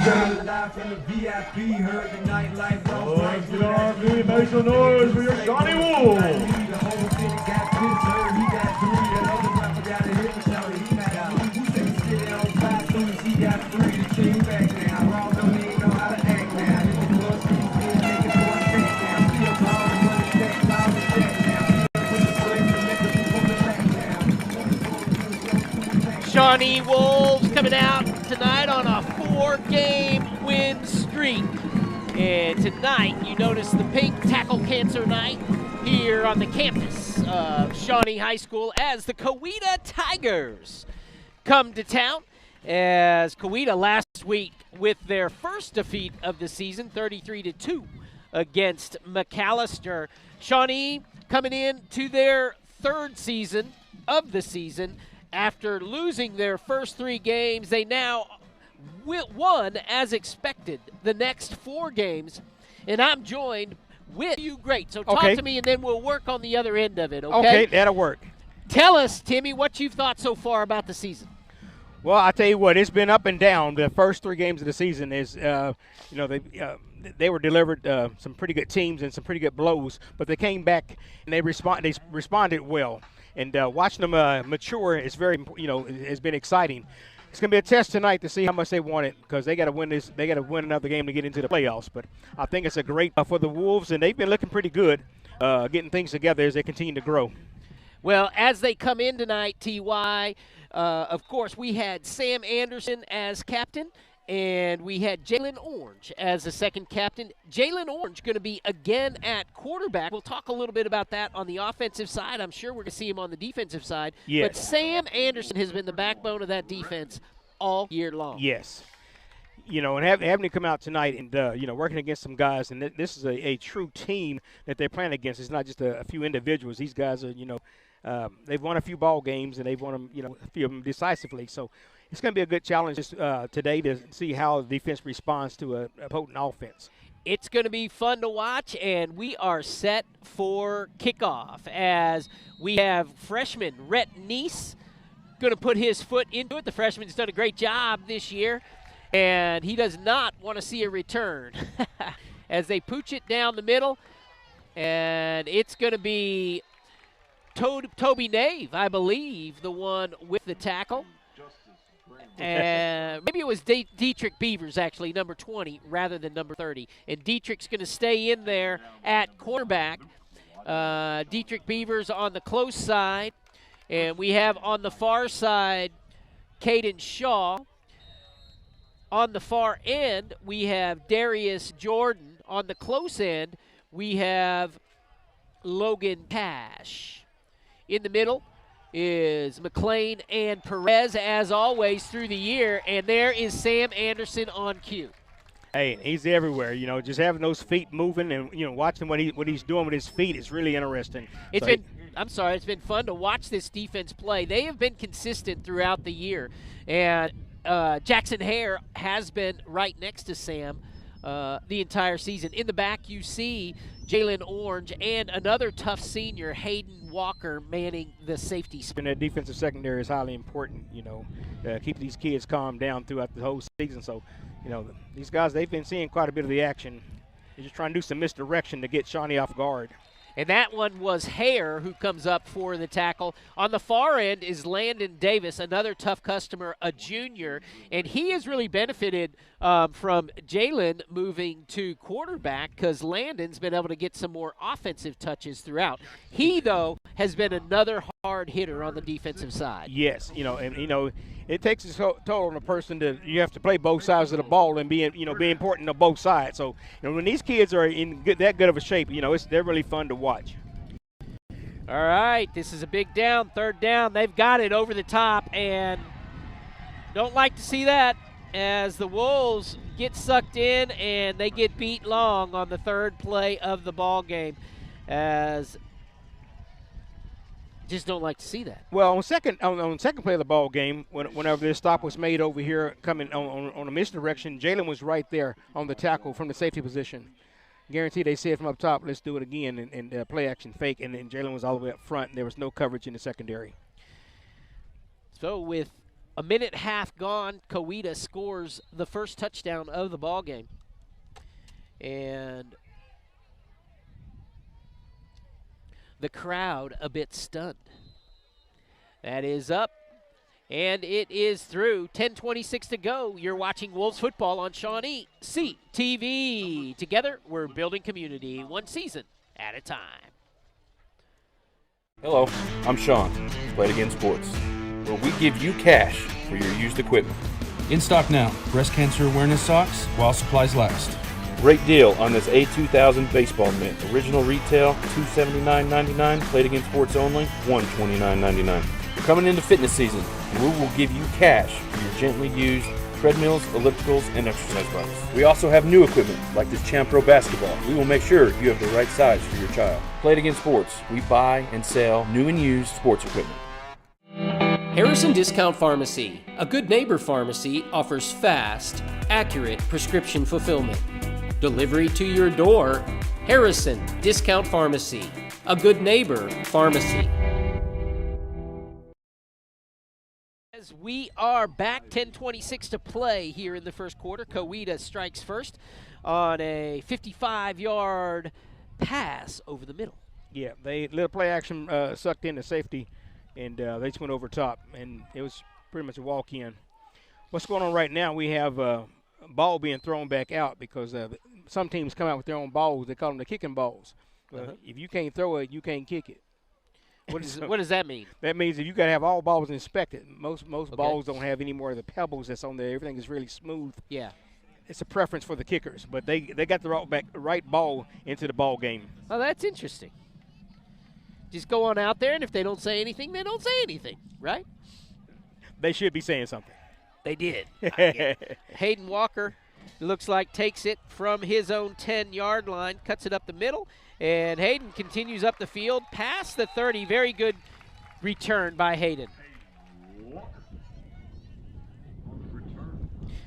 Let's get on the make some noise for your Johnny Wolves. Shawnee Wolves coming out tonight on a 4-game win streak. And tonight, you notice the pink tackle cancer night here on the campus of Shawnee High School as the Coweta Tigers come to town. As Coweta last week with their first defeat of the season, 33-2 against McAllister. Shawnee coming in to their third season of the season. After losing their first 3 games, they now won as expected the next 4 games. And I'm joined with you. Great. So talk to me, and then we'll work on the other end of it, okay? Okay, that'll work. Tell us, Timmy, what you've thought so far about the season. Well, I tell you what, it's been up and down. The first 3 games of the season is, they were delivered some pretty good teams and some pretty good blows, but they came back and they responded well. And watching them mature is has been exciting. It's going to be a test tonight to see how much they want it, because they got to win this. They got to win another game to get into the playoffs. But I think it's a great for the Wolves, and they've been looking pretty good, getting things together as they continue to grow. Well, as they come in tonight, T.Y., of course, we had Sam Anderson as captain, and we had Jalen Orange as the second captain. Jalen Orange going to be again at quarterback. We'll talk a little bit about that on the offensive side. I'm sure we're going to see him on the defensive side. Yes. But Sam Anderson has been the backbone of that defense all year long. Yes. And having to come out tonight and, working against some guys, and this is a true team that they're playing against. It's not just a few individuals. These guys are, they've won a few ball games, and they've won them, a few of them decisively. So it's going to be a good challenge today to see how the defense responds to a potent offense. It's going to be fun to watch, and we are set for kickoff as we have freshman Rhett Neese going to put his foot into it. The freshman's done a great job this year, and he does not want to see a return as they pooch it down the middle, and it's going to be Toby Nave, I believe, the one with the tackle. And maybe it was Dietrich Beavers, actually, number 20, rather than number 30. And Dietrich's going to stay in there at cornerback. Dietrich Beavers on the close side. And we have on the far side, Caden Shaw. On the far end, we have Darius Jordan. On the close end, we have Logan Cash. In the middle is McLean and Perez, as always, through the year. And there is Sam Anderson on cue. Hey, he's everywhere, just having those feet moving and, watching what he's doing with his feet is really interesting. It's been fun to watch this defense play. They have been consistent throughout the year. And Jackson Hare has been right next to Sam the entire season. In the back, you see Jalen Orange and another tough senior, Hayden Walker, manning the safety spot. And that defensive secondary is highly important, keep these kids calm down throughout the whole season. So, these guys, they've been seeing quite a bit of the action. They're just trying to do some misdirection to get Shawnee off guard. And that one was Hare who comes up for the tackle. On the far end is Landon Davis, another tough customer, a junior. And he has really benefited from Jalen moving to quarterback because Landon's been able to get some more offensive touches throughout. He, though, has been another hard hitter on the defensive side. Yes, it takes a toll on a person you have to play both sides of the ball and be important on both sides. So, when these kids are in that good of a shape, they're really fun to watch. All right, this is a big down, third down. They've got it over the top, and don't like to see that as the Wolves get sucked in and they get beat long on the third play of the ball game. As just don't like to see that. Well, on second play of the ball game, whenever this stop was made over here coming on a misdirection, Jalen was right there on the tackle from the safety position. Guarantee they said from up top, let's do it again, and play action fake, and then Jalen was all the way up front, and there was no coverage in the secondary. So with A minute half gone. Coweta scores the first touchdown of the ball game. And the crowd a bit stunned. That is up, and it is through. 10:26 to go. You're watching Wolves football on Shawnee TV. Together, we're building community one season at a time. Hello, I'm Sean, Played Again Sports, where we give you cash for your used equipment. In stock now, breast cancer awareness socks while supplies last. Great deal on this A2000 baseball mitt. Original retail $279.99, Played Again Sports only $129.99. We're coming into fitness season, and we will give you cash for your gently used treadmills, ellipticals, and exercise bikes. We also have new equipment, like this Champ Pro basketball. We will make sure you have the right size for your child. Played Again Sports, we buy and sell new and used sports equipment. Harrison Discount Pharmacy, a good neighbor pharmacy, offers fast, accurate prescription fulfillment. Delivery to your door. Harrison Discount Pharmacy, a good neighbor pharmacy. As we are back, 10:26 to play here in the first quarter. Coweta strikes first on a 55-yard pass over the middle. Yeah, they little play action sucked into safety, and they just went over top, and it was pretty much a walk-in. What's going on right now, we have a ball being thrown back out because some teams come out with their own balls. They call them the kicking balls. If you can't throw it, you can't kick it. What does that mean? That means that you got to have all balls inspected. Most balls don't have any more of the pebbles that's on there. Everything is really smooth. Yeah. It's a preference for the kickers, but they got the right ball into the ball game. Oh, that's interesting. Just go on out there, and if they don't say anything, they don't say anything, right? They should be saying something. They did. Hayden Walker, looks like, takes it from his own 10-yard line, cuts it up the middle, and Hayden continues up the field past the 30. Very good return by Hayden.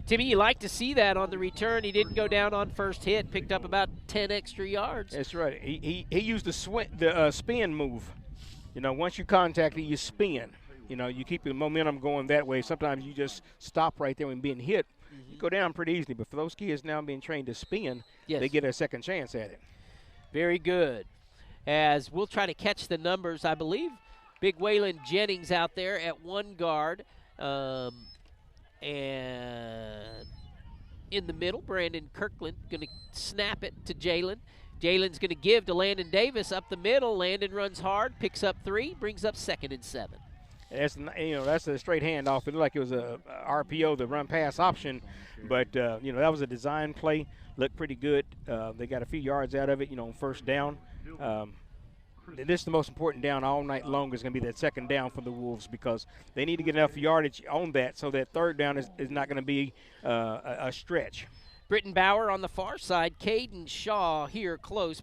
Timmy, you like to see that on the return. He didn't go down on first hit, picked up about 10 extra yards. That's right. He used the spin move. You know, once you contact it, you spin. You know, you keep the momentum going that way. Sometimes you just stop right there when being hit. You go down pretty easily. But for those kids now being trained to spin, they get a second chance at it. Very good. As we'll try to catch the numbers, I believe Big Waylon Jennings out there at one guard. And in the middle, Brandon Kirkland going to snap it to Jalen. Jalen's going to give to Landon Davis up the middle. Landon runs hard, picks up 3, brings up 2nd and 7. That's a straight handoff. It looked like it was a RPO, the run pass option, but that was a design play. Looked pretty good. They got a few yards out of it, on first down. This is the most important down all night long is going to be that second down for the Wolves because they need to get enough yardage on that so that third down is not going to be a stretch. Britton Bauer on the far side. Caden Shaw here close.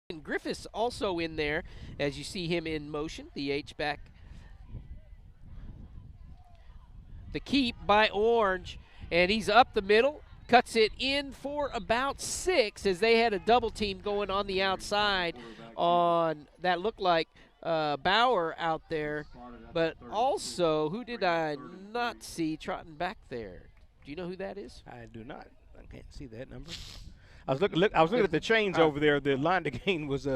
And Griffiths also in there as you see him in motion, the H-back. The keep by Orange, and he's up the middle. Cuts it in for about 6 as they had a double team going on the outside on that looked like Bauer out there. But also, who did I not see trotting back there? Do you know who that is? I do not. I can't see that number. I was looking at the chains over there. The line to gain was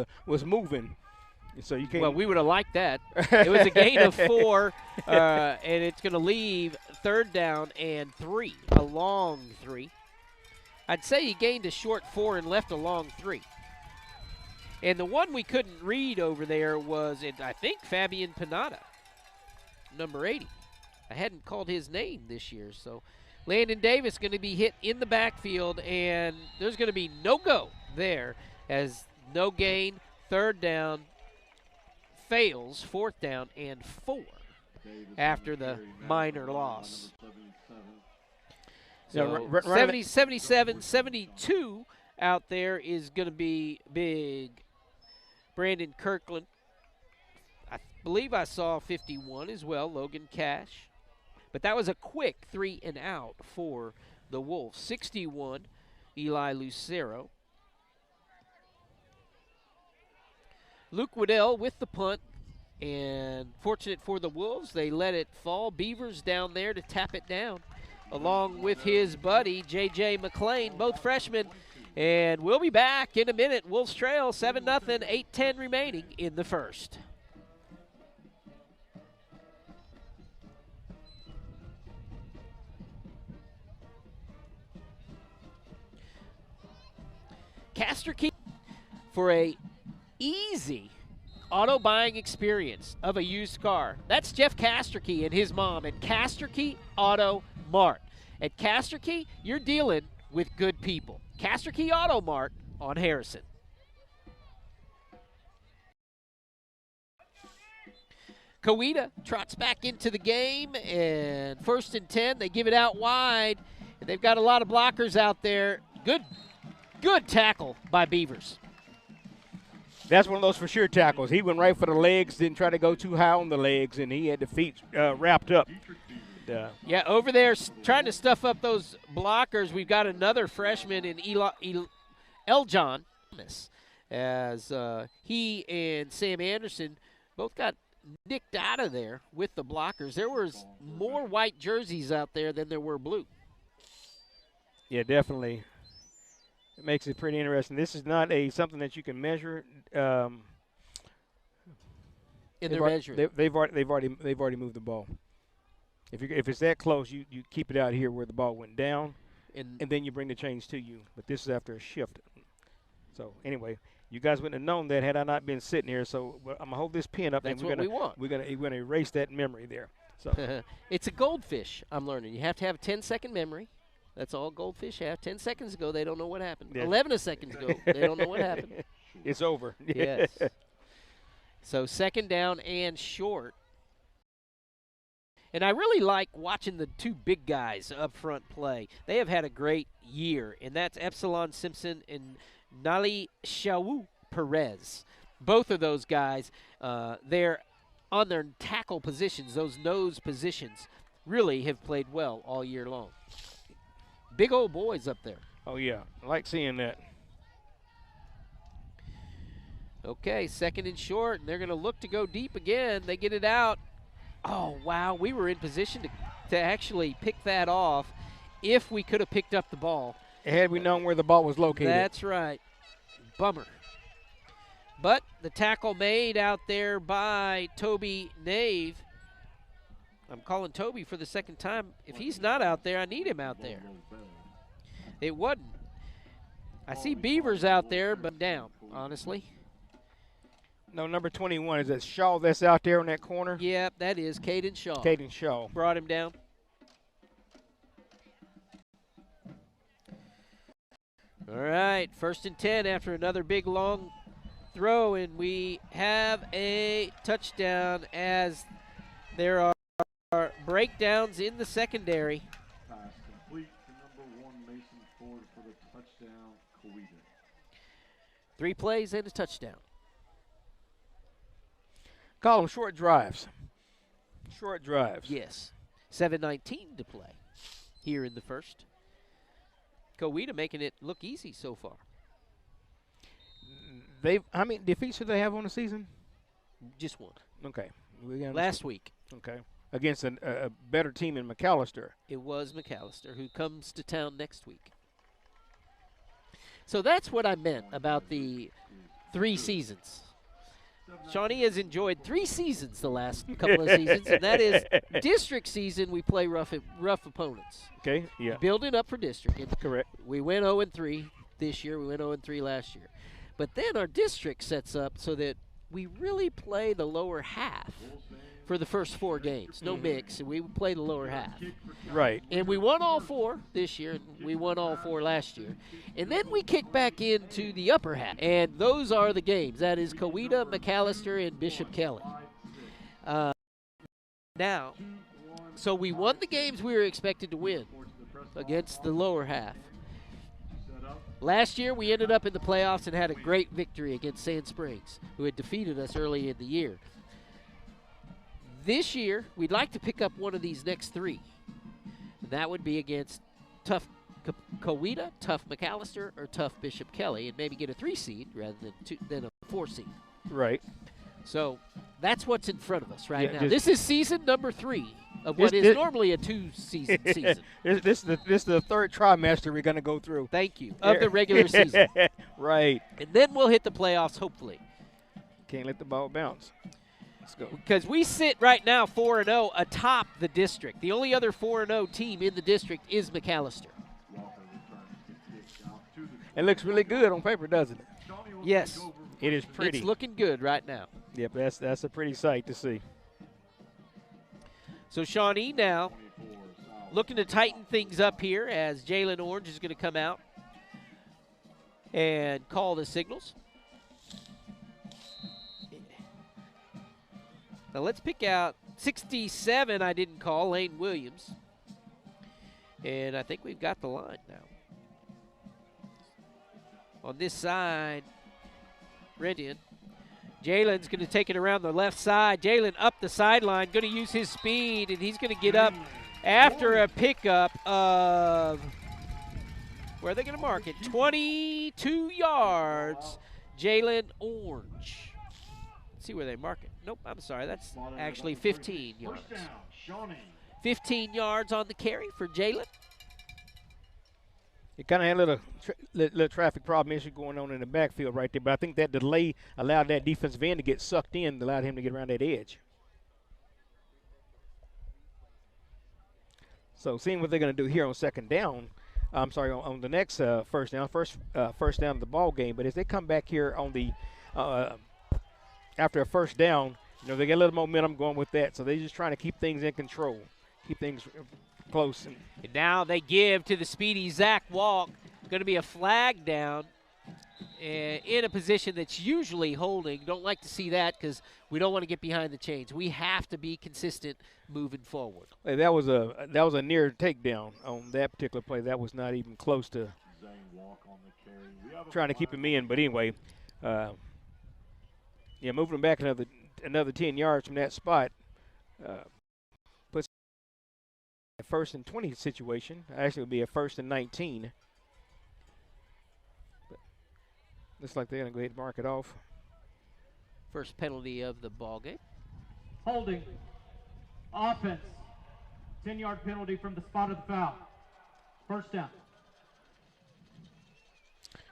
moving. So you can't. Well, we would have liked that. It was a gain of 4, and it's going to leave 3rd down and 3, a long 3. I'd say he gained a short 4 and left a long 3. And the one we couldn't read over there was, I think, Fabian Panada, number 80. I hadn't called his name this year, so Landon Davis going to be hit in the backfield, and there's going to be no go there as no gain, 3rd down, fails, 4th down and 4 after the minor loss. So 77-72 out there is going to be big. Brandon Kirkland, I believe I saw 51 as well, Logan Cash. But that was a quick 3 and out for the Wolves. 61, Eli Lucero. Luke Waddell with the punt. And fortunate for the Wolves, they let it fall. Beavers down there to tap it down, along with his buddy, J.J. McClain, both freshmen. And we'll be back in a minute. Wolves trail 7-0, 8:10 remaining in the first. Castor Key for a easy auto buying experience of a used car. That's Jeff Casterkey and his mom at Casterkey Auto Mart. At Casterkey, you're dealing with good people. Casterkey Auto Mart on Harrison. Coweta trots back into the game, and 1st and 10. They give it out wide, and they've got a lot of blockers out there. Good tackle by Beavers. That's one of those for sure tackles. He went right for the legs, didn't try to go too high on the legs, and he had the feet wrapped up. Yeah, over there trying to stuff up those blockers. We've got another freshman in Eljon, as he and Sam Anderson both got nicked out of there with the blockers. There was more white jerseys out there than there were blue. Yeah, definitely. It makes it pretty interesting. This is not something that you can measure. In their measuring. They've already moved the ball. If it's that close, you keep it out here where the ball went down, and then you bring the chains to you. But this is after a shift. So anyway, you guys wouldn't have known that had I not been sitting here. So I'm gonna hold this pin up. That's and what we want. We're gonna erase that memory there. So it's a goldfish. I'm learning. You have to have a 10-second memory. That's all goldfish have. 10 seconds ago, they don't know what happened. Yeah. 11 seconds ago, they don't know what happened. It's over. Yes. So 2nd down and short. And I really like watching the two big guys up front play. They have had a great year, and that's Epsilon Simpson and Nali Shawu Perez. Both of those guys, they're on their tackle positions, those nose positions, really have played well all year long. Big old boys up there. Oh, yeah. I like seeing that. Okay, 2nd and short, and they're going to look to go deep again. They get it out. Oh, wow, we were in position to actually pick that off if we could have picked up the ball. Had we known where the ball was located. That's right. Bummer. But the tackle made out there by Toby Nave. I'm calling Toby for the 2nd time. If he's not out there, I need him out there. It wasn't. I see Beavers out there, but down, honestly. No, number 21. Is that Shaw that's out there in that corner? Yep, that is Caden Shaw. Caden Shaw. Brought him down. All right, 1st and 10 after another big long throw, and we have a touchdown as there are breakdowns in the secondary. Pass complete to number 1, Mason Ford for the touchdown, Coweta. 3 plays and a touchdown. Call them short drives. Short drives. Yes. 7:19 to play here in the first. Coweta making it look easy so far. How many defeats do they have on the season? Just one. Okay. Last week. Okay. Against a better team in McAllister. It was McAllister, who comes to town next week. So that's what I meant about the 3 seasons. Shawnee has enjoyed 3 seasons the last couple of seasons, and that is district season. We play rough opponents. Okay, yeah. Building up for district. Correct. We went 0-3 this year. We went 0-3 last year. But then our district sets up so that we really play the lower half for the first 4 games. No mix, and we play the lower half. Right. And we won all 4 this year, and we won all 4 last year. And then we kick back into the upper half, and those are the games. That is Coweta, McAllister, and Bishop Kelly. Now, so we won the games we were expected to win against the lower half. Last year, we ended up in the playoffs and had a great victory against Sand Springs, who had defeated us early in the year. This year, we'd like to pick up one of these next 3. And that would be against tough Coweta, tough McAllister, or tough Bishop Kelly, and maybe get a 3 seed rather than a 4 seed. Right. So that's what's in front of us right Yeah, now. This is season number 3 of what is normally a 2-season season. This is the third trimester we're going to go through. Thank you. Of the regular season. Right. And then we'll hit the playoffs, hopefully. Can't let the ball bounce. Let's go. Because we sit right now 4-0 atop the district. The only other 4-0 team in the district is McAllister. It looks really good on paper, doesn't it? Yes. It is pretty. It's looking good right now. Yep, that's a pretty sight to see. So Shawnee now looking to tighten things up here as Jalen Orange is going to come out and call the signals. Now let's pick out 67 I didn't call, Lane Williams. And I think we've got the line now. On this side, Redden. Jalen's going to take it around the left side. Jalen up the sideline, going to use his speed, and he's going to get up after a pickup of, where are they going to mark it? 22 yards, Jalen Orange. Let's see where they mark it. Nope, I'm sorry. That's actually 15 yards. 15 yards on the carry for Jalen. It kind of had a little traffic problem issue going on in the backfield right there, but I think that delay allowed that defensive end to get sucked in, allowed him to get around that edge. So seeing what they're going to do here on second down, I'm sorry, on the next first down of the ball game, but as they come back here on the after a first down, you know, they get a little momentum going with that, so they're just trying to keep things in control, keep things close. And now they give to the speedy Zach Walk. Going to be a flag down in a position that's usually holding. Don't like to see that because we don't want to get behind the chains. We have to be consistent moving forward. Hey, that was a near takedown on that particular play. That was not even close to trying to keep him in. But anyway, yeah, moving him back another 10 yards from that spot. Puts a 1st and 20 situation. Actually, it would be a 1st and 19. But looks like they're going to go ahead and mark it off. First penalty of the ball game. Holding. Offense. 10-yard penalty from the spot of the foul. First down.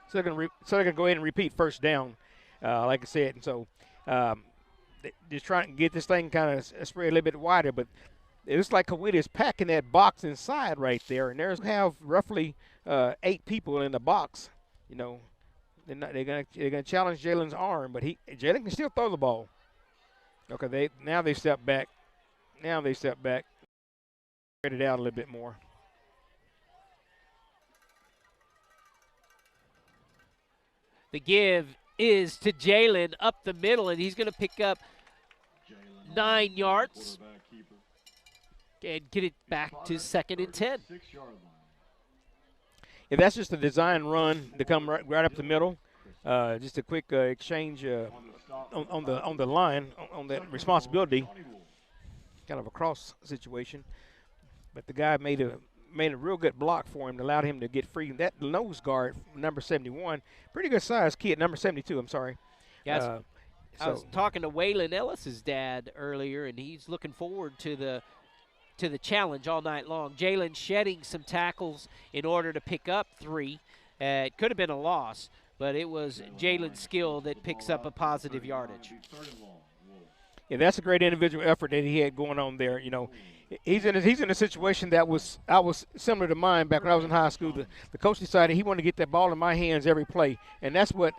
So they're going to go ahead and repeat first down, like I said. And so just trying to get this thing kind of spread a little bit wider, but it looks like Coweta is packing that box inside right there, and there's have roughly 8 people in the box. You know, they're gonna challenge Jalen's arm, but Jalen can still throw the ball. Okay, now they step back. Now they step back, spread it out a little bit more. The give is to Jalen up the middle, and he's going to pick up 9 yards and get it back to 2nd and 10. If that's just a design run to come right up the middle, just a quick exchange on the line on that responsibility, kind of a cross situation. But the guy made a real good block for him and allowed him to get free. That nose guard, number 71, pretty good size kid, number 72, I'm sorry. Yes. I was talking to Waylon Ellis's dad earlier, and he's looking forward to the challenge all night long. Jalen shedding some tackles in order to pick up 3. It could have been a loss, but it was Jalen's skill that picks up a positive yardage. Yeah, that's a great individual effort that he had going on there. You know, he's in a situation that was similar to mine back when I was in high school. The coach decided he wanted to get that ball in my hands every play, and that's what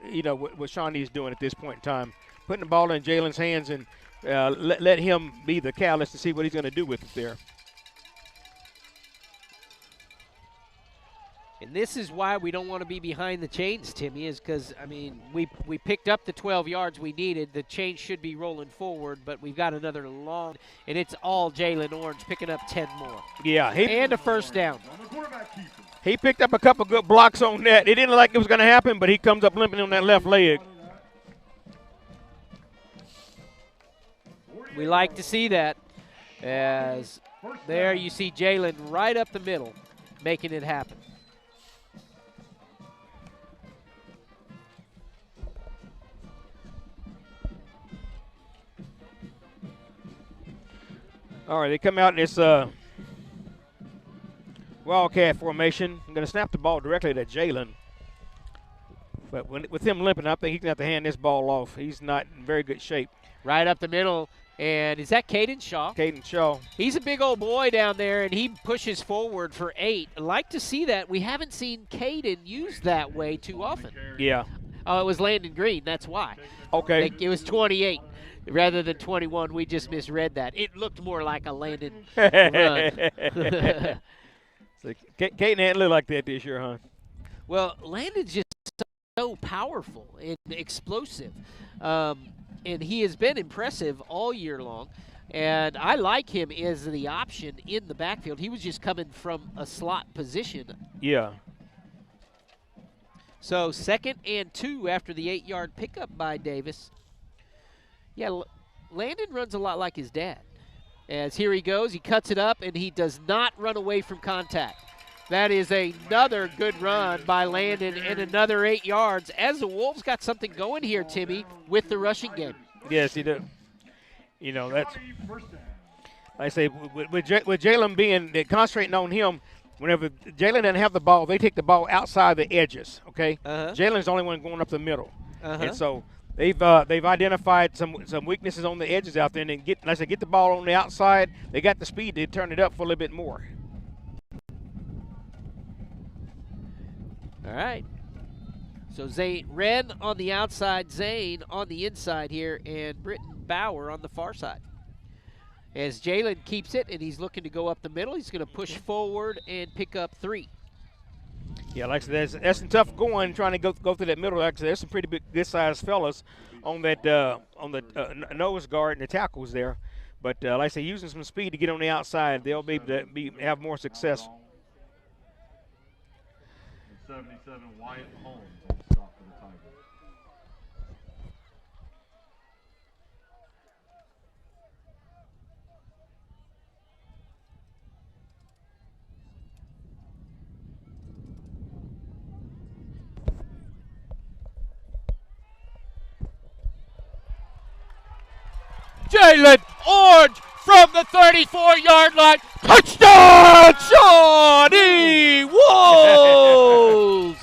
what Shawnee is doing at this point in time, putting the ball in Jalen's hands and let him be the catalyst to see what he's going to do with it there. And this is why we don't want to be behind the chains, Timmy, is because, I mean, we picked up the 12 yards we needed. The chain should be rolling forward, but we've got another long, and it's all Jalen Orange picking up 10 more. Yeah. And a first down. He picked up a couple good blocks on that. It didn't look like it was going to happen, but he comes up limping on that left leg. We like to see that, as there you see Jalen right up the middle making it happen. All right, they come out in this wildcat formation. I'm going to snap the ball directly to Jalen. But with him limping, I think he's going to have to hand this ball off. He's not in very good shape. Right up the middle. And is that Caden Shaw? Caden Shaw. He's a big old boy down there, and he pushes forward for 8. I like to see that. We haven't seen Caden used that way too often. Yeah. Oh, it was Landon Green. That's why. Okay. It was 28 rather than 21. We just misread that. It looked more like a Landon run. So Caden hadn't looked like that this year, huh? Well, Landon's just so powerful and explosive. And he has been impressive all year long. And I like him as the option in the backfield. He was just coming from a slot position. Yeah. So 2nd and 2 after the 8-yard pickup by Davis. Yeah, Landon runs a lot like his dad. As here he goes, he cuts it up, and he does not run away from contact. That is another good run by Landon and another 8 yards. As the Wolves got something going here, Timmy, with the rushing game. Yes, he do. You know, that's, like I say, with Jalen being, concentrating on him, whenever Jalen doesn't have the ball, they take the ball outside the edges, okay? Jalen's the only one going up the middle. And so they've identified some weaknesses on the edges out there, and then get the ball on the outside. They got the speed to turn it up for a little bit more. All right. So Wren on the outside, Zane on the inside here, and Britton Bauer on the far side. As Jalen keeps it, and he's looking to go up the middle, he's going to push forward and pick up 3. Yeah, like I said, that's some tough going trying to go through that middle. Like I said, there's some pretty good-sized fellas on that on the nose guard and the tackles there. But like I say, using some speed to get on the outside, they'll be able to have more success. 77 Wyatt Holmes on stop for the Tigers. Jalen Orange from the 34-yard line. Touchdown, Shawnee Wolves!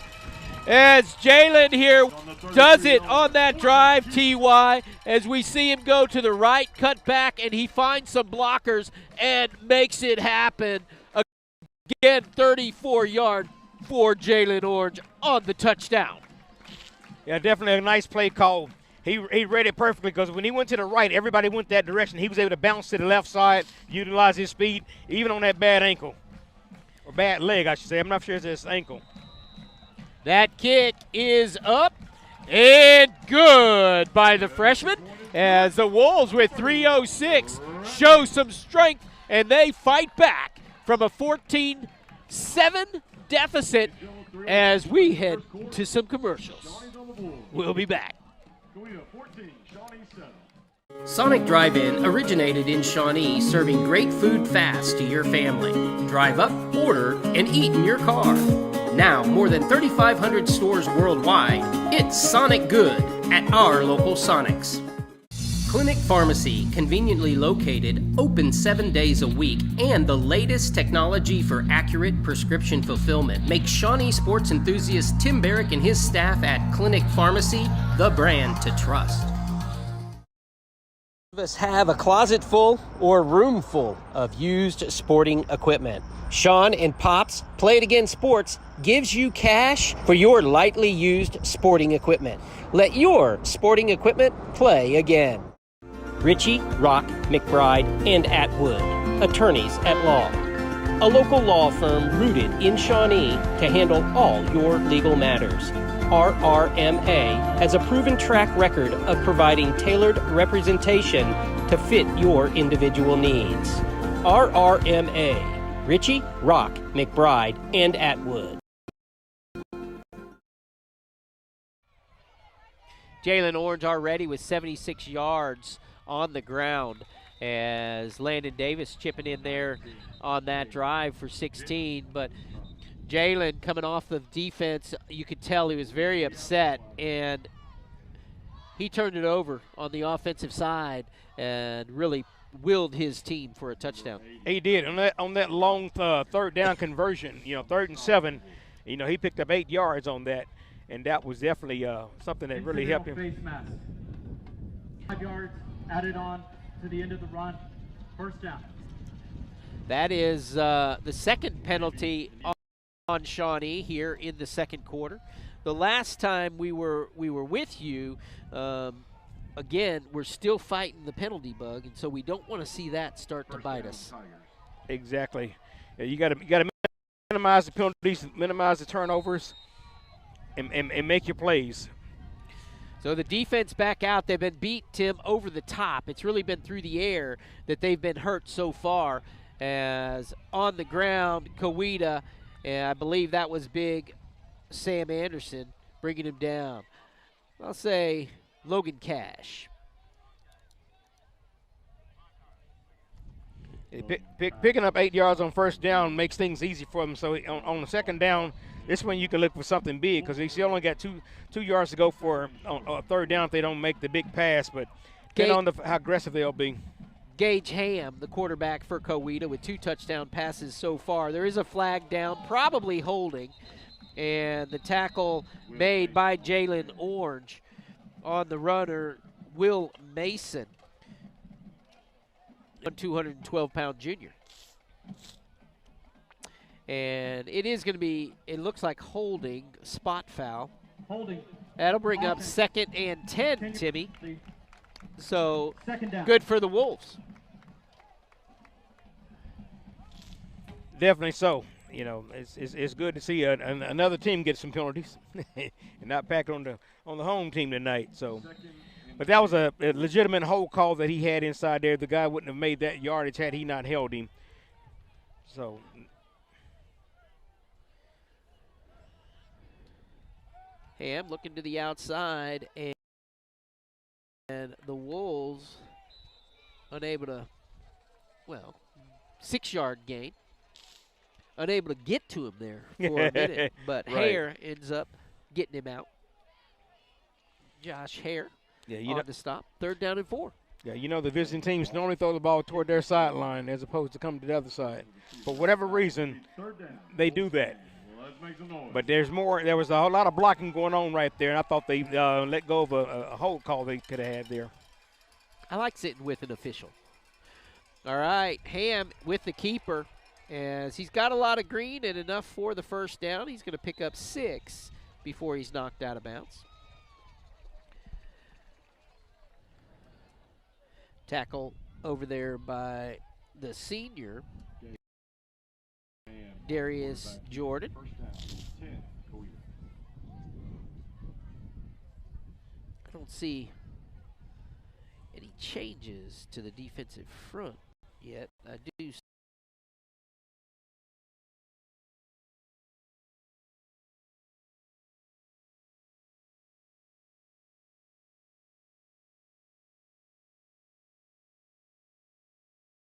As Jalen here does it on that drive, T.Y., as we see him go to the right, cut back, and he finds some blockers and makes it happen. Again, 34-yard for Jalen Orange on the touchdown. Yeah, definitely a nice play call. He read it perfectly because when he went to the right, everybody went that direction. He was able to bounce to the left side, utilize his speed, even on that bad ankle. Or bad leg, I should say. I'm not sure it's his ankle. That kick is up and good by the freshman as the Wolves with 3:06 show some strength, and they fight back from a 14-7 deficit as we head to some commercials. We'll be back. Sonic Drive-In originated in Shawnee, serving great food fast to your family. Drive up, order, and eat in your car. Now, more than 3,500 stores worldwide, it's Sonic Good at our local Sonics. Clinic Pharmacy, conveniently located, open 7 days a week, and the latest technology for accurate prescription fulfillment makes Shawnee sports enthusiast Tim Barrick and his staff at Clinic Pharmacy the brand to trust. Of us have a closet full or room full of used sporting equipment. Sean and Pops Play It Again Sports gives you cash for your lightly used sporting equipment. Let your sporting equipment play again. Ritchie, Rock, McBride, and Atwood, attorneys at law. A local law firm rooted in Shawnee to handle all your legal matters. RRMA has a proven track record of providing tailored representation to fit your individual needs. RRMA, Ritchie, Rock, McBride, and Atwood. Jalen Orange already with 76 yards on the ground as Landon Davis chipping in there on that drive for 16, but Jalen coming off of defense, you could tell he was very upset, and he turned it over on the offensive side and really willed his team for a touchdown. He did on that long third down conversion. 3rd and 7. He picked up 8 yards on that, and that was definitely something that really helped him. Face mask. 5 yards added on to the end of the run. First down. That is the second penalty on Shawnee here in the second quarter. The last time we were with you, again, we're still fighting the penalty bug, and so we don't want to see that start to bite us. Exactly. Yeah, you got to minimize the penalties, minimize the turnovers, and make your plays. So the defense back out. They've been beat, Tim, over the top. It's really been through the air that they've been hurt so far. As on the ground, Coweta, and I believe that was big Sam Anderson bringing him down. I'll say Logan Cash. Picking up 8 yards on first down makes things easy for them. So on the second down, this one you can look for something big because they still only got two yards to go for on third down if they don't make the big pass. But depending on how aggressive they'll be. Gage Ham, the quarterback for Coweta, with 2 touchdown passes so far. There is a flag down, probably holding, and the tackle made by Jalen Orange on the runner, Will Mason, a 212-pound junior. And it is going to be, it looks like holding, spot foul. Holding. That'll bring up 2nd and 10, Timmy. So down. Good for the Wolves. Definitely so. It's good to see another team get some penalties and not pack on the home team tonight. So, but that was a legitimate hold call that he had inside there. The guy wouldn't have made that yardage had he not held him. So. Ham looking to the outside, and the Wolves unable to, 6-yard gain. Unable to get to him there for a minute, but right. Hare ends up getting him out. Josh Hare on the stop. 3rd down and 4. Yeah, the visiting teams normally throw the ball toward their sideline as opposed to come to the other side. For whatever reason, they do that. But there was a whole lot of blocking going on right there, and I thought they let go of a hold call they could have had there. I like sitting with an official. All right, Ham with the keeper. As he's got a lot of green and enough for the first down. He's going to pick up 6 before he's knocked out of bounds. Tackle over there by the senior, Darius Jordan. I don't see any changes to the defensive front yet. I do